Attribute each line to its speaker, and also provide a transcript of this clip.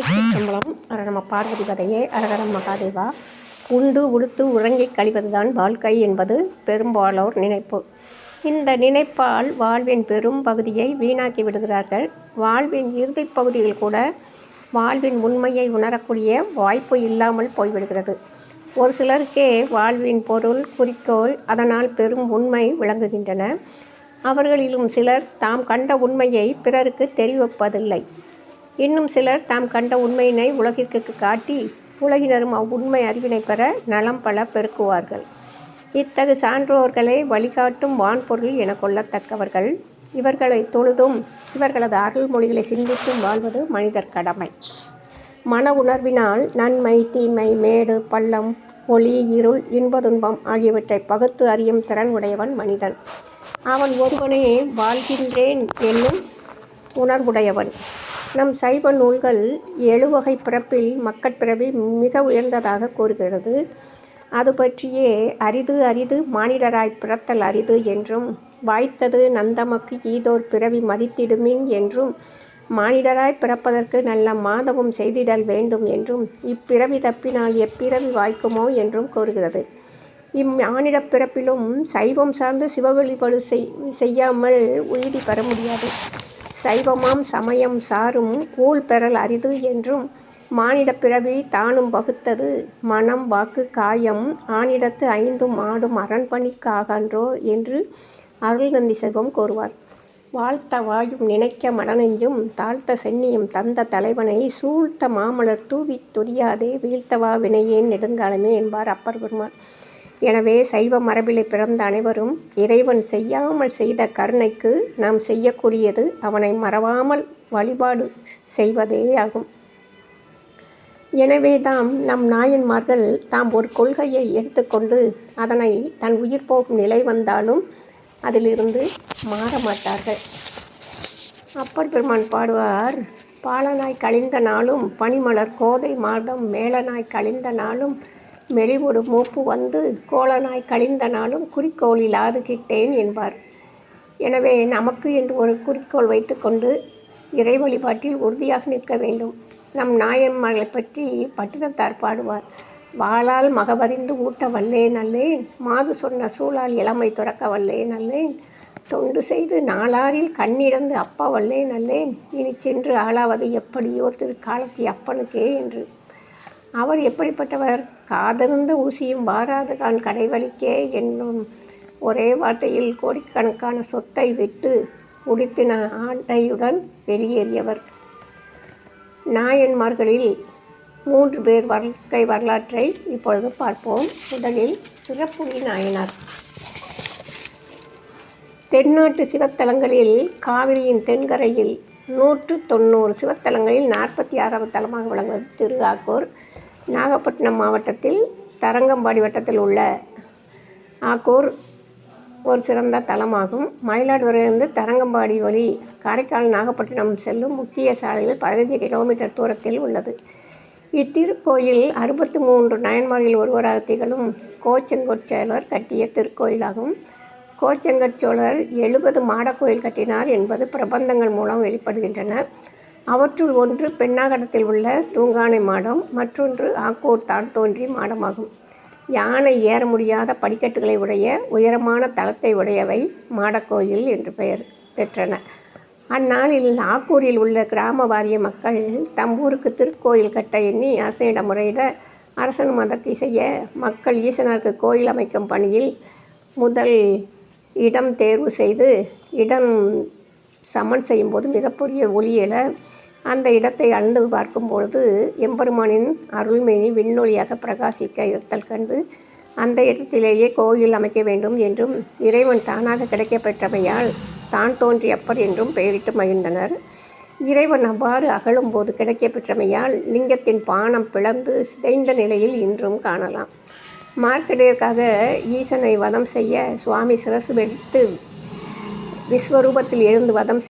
Speaker 1: திருச்சிற்றம்பலம். நம்ம பார்வதி பதையே அரகரம் மகாதேவா. உண்டு உடுத்து உறங்கிக் கழிவதுதான் வாழ்க்கை என்பது பெரும்பாலோர் நினைப்பு. இந்த நினைப்பால் வாழ்வின் பெரும் பகுதியை வீணாக்கி விடுகிறார்கள். வாழ்வின் இறுதிப் பகுதியில் கூட வாழ்வின் உண்மையை உணரக்கூடிய வாய்ப்பு இல்லாமல் போய்விடுகிறது. ஒரு சிலருக்கே வாழ்வின் பொருள், குறிக்கோள், அதனால் பெரும் உண்மை விளங்குகின்றன. அவர்களிலும் சிலர் தாம் கண்ட உண்மையை பிறருக்கு தெரிவிப்பதில்லை. இன்னும் சிலர் தாம் கண்ட உண்மையினை உலகிற்கு காட்டி உலகினரும் அவ்வுண்மை அறிவினை பெற நலம் பல பெருக்குவார்கள். இத்தகு சான்றோர்களை வழிகாட்டும் வான்பொருள் என கொள்ளத்தக்கவர்கள். இவர்களை தொழுதும் இவர்களது அருள்மொழிகளை சிந்தித்தும் வாழ்வது மனிதர் கடமை. மன உணர்வினால் நன்மை, தீமை, மேடு, பள்ளம், ஒளி, இருள், இன்ப, துன்பம் ஆகியவற்றை பகுத்து அறியும் திறன் உடையவன் மனிதன். அவன் ஒருவனே வாழ்கின்றேன் என்னும் உணர்வுடையவன். நம் சைவ நூல்கள் 7 வகை பிறப்பில் மக்கட்பிறவி மிக உயர்ந்ததாக கூறுகிறது. அது பற்றியே அரிது அரிது மானிடராய் பிறத்தல் அரிது என்றும், வாய்த்தது நந்தமக்கு ஈதோர் பிறவி மதித்திடுமின் என்றும், மானிடராய் பிறப்பதற்கு நல்ல மாதவம் செய்திடல் வேண்டும் என்றும், இப்பிறவி தப்பினால் எப்பிறவி வாய்க்குமோ என்றும் கூறுகிறது. இம்மானிடப் பிறப்பிலும் சைவம் சார்ந்து சிவ வழிபாடு செய்யாமல் உய்தி பெற முடியாது. சைவமாம் சமயம் சாரும் ஊழ் பெறல் அரிது என்றும், மானிடப் பிறவி தானும் வகுத்தது மனம், வாக்கு, காயம் ஆனிடத்து 5 ஆடும் அரண்பணிக்கு ஆகான்றோ என்று அருள்நந்தி செல்வம் கூறுவார். வாழ்த்த வாயும் நினைக்க மடநெஞ்சும் தாழ்த்த சென்னியும் தந்த தலைவனை சூழ்த்த மாமலர் தூவித் துரியாதே வீழ்த்தவா வினையேன் நெடுங்காலமே என்பார் அப்பர் பெருமான். எனவே சைவ மரபிலே பிறந்த அனைவரும் இறைவன் செய்யாமல் செய்த கருணைக்கு நாம் செய்யக்கூடியது அவனை மறவாமல் வழிபாடு செய்வதே ஆகும். எனவே நம் நாயன்மார்கள் தாம் ஒரு கொள்கையை எடுத்துக்கொண்டு அதனை தன் உயிர் போகும் நிலை வந்தாலும் அதிலிருந்து மாற மாட்டார்கள். அப்பர் பெருமான் பாடுவார்: பாலனாய் கழிந்த நாளும் பனிமலர் கோதை மாதம் மேலனாய் கழிந்த நாளும் மெலிவொடு மூப்பு வந்து கோலனாய் கழிந்த நாளும் குறிக்கோளில் ஆதுகிட்டேன் என்பார். எனவே நமக்கு என்று ஒரு குறிக்கோள் வைத்துக்கொண்டு இறை வழிபாட்டில் உறுதியாக நிற்க வேண்டும். நம் நாயன்மார்களை பற்றி பட்டினத்தார் பாடுவார்: வாளால் மகவறிந்து ஊட்ட வல்லேன் அல்லேன், மாது சொன்ன சூழால் இளமை துறக்க வல்லேன் அல்லேன், தொண்டு செய்து நாளாரில் கண்ணிறந்து அப்ப வல்லேன் அல்லேன், இனி சென்று ஆளாவது எப்படியோ திருக்காலத்தி அப்பனுக்கே என்று. அவர் எப்படிப்பட்டவர்? காதருந்த ஊசியும் வாராது கான் கடைவழிக்கே என்னும் ஒரே வார்த்தையில் கோடிக்கணக்கான சொத்தை விட்டு உடுத்தின ஆண்டையுடன் வெளியேறியவர். நாயன்மார்களில் 3 பேர் வாழ்க்கை வரலாற்றை இப்பொழுது பார்ப்போம். முதலில் சிறப்புலி நாயனார். தென்னாட்டு சிவத்தலங்களில் காவிரியின் தென்கரையில் 190 சிவத்தலங்களில் 46வது தலமாக விளங்குவது திரு ஆக்கூர். நாகப்பட்டினம் மாவட்டத்தில் தரங்கம்பாடி வட்டத்தில் உள்ள ஆக்கூர் ஒரு சிறந்த தலமாகும். மயிலாடுதுறையிலிருந்து தரங்கம்பாடி வழி காரைக்கால் நாகப்பட்டினம் செல்லும் முக்கிய சாலையில் 15 கிலோமீட்டர் தூரத்தில் உள்ளது. இத்திருக்கோயில் 63 நாயன்மார்களில் ஒருவராக திகழும் கோச்செங்கோற்சோழர் கட்டிய திருக்கோயிலாகும். கோச்செங்கோற்சோழர் 70 மாடக்கோயில் கட்டினார் என்பது பிரபந்தங்கள் மூலம் வெளிப்படுகின்றன. அவற்றுள் ஒன்று பெண்ணாகரத்தில் உள்ள தூங்கானை மாடம், மற்றொன்று ஆக்கூர் தான் தோன்றி மாடமாகும். யானை ஏற முடியாத படிக்கட்டுகளை உடைய உயரமான தளத்தை உடையவை மாடக்கோயில் என்று பெயர் பெற்றன. அந்நாளில் ஆக்கூரில் உள்ள கிராம வாரிய மக்கள் தம் ஊருக்கு திருக்கோயில் கட்ட எண்ணி அரசனிடம் முறையிட அரசனும் அதற்கு இசைய மக்கள் ஈசனருக்கு கோயில் அமைக்கும் பணியில் முதல் இடம் தேர்வு செய்து இடம் சமன் செய்யும்போது மிகப்பெரிய ஒளி எழ அந்த இடத்தை அளந்து பார்க்கும்பொழுது எம்பெருமானின் அருள்மேனி விண்ணொளியாக பிரகாசிக்க இருத்தல் கண்டு அந்த இடத்திலேயே கோயில் அமைக்க வேண்டும் என்றும் இறைவன் தானாக கிடைக்கப்பெற்றமையால் தான் தோன்றி அப்பர் என்றும் பெயரிட்டு மகிழ்ந்தனர். இறைவன் அவ்வாறு அகழும்போது கிடைக்கப்பெற்றமையால் லிங்கத்தின் பானம் பிளந்து சிதைந்த நிலையில் இன்றும் காணலாம். மார்க்கண்டேயருக்காக ஈசனை வதம் செய்ய சுவாமி சிரசு வெடித்து விஸ்வரூபத்தில் எழுந்து வதம்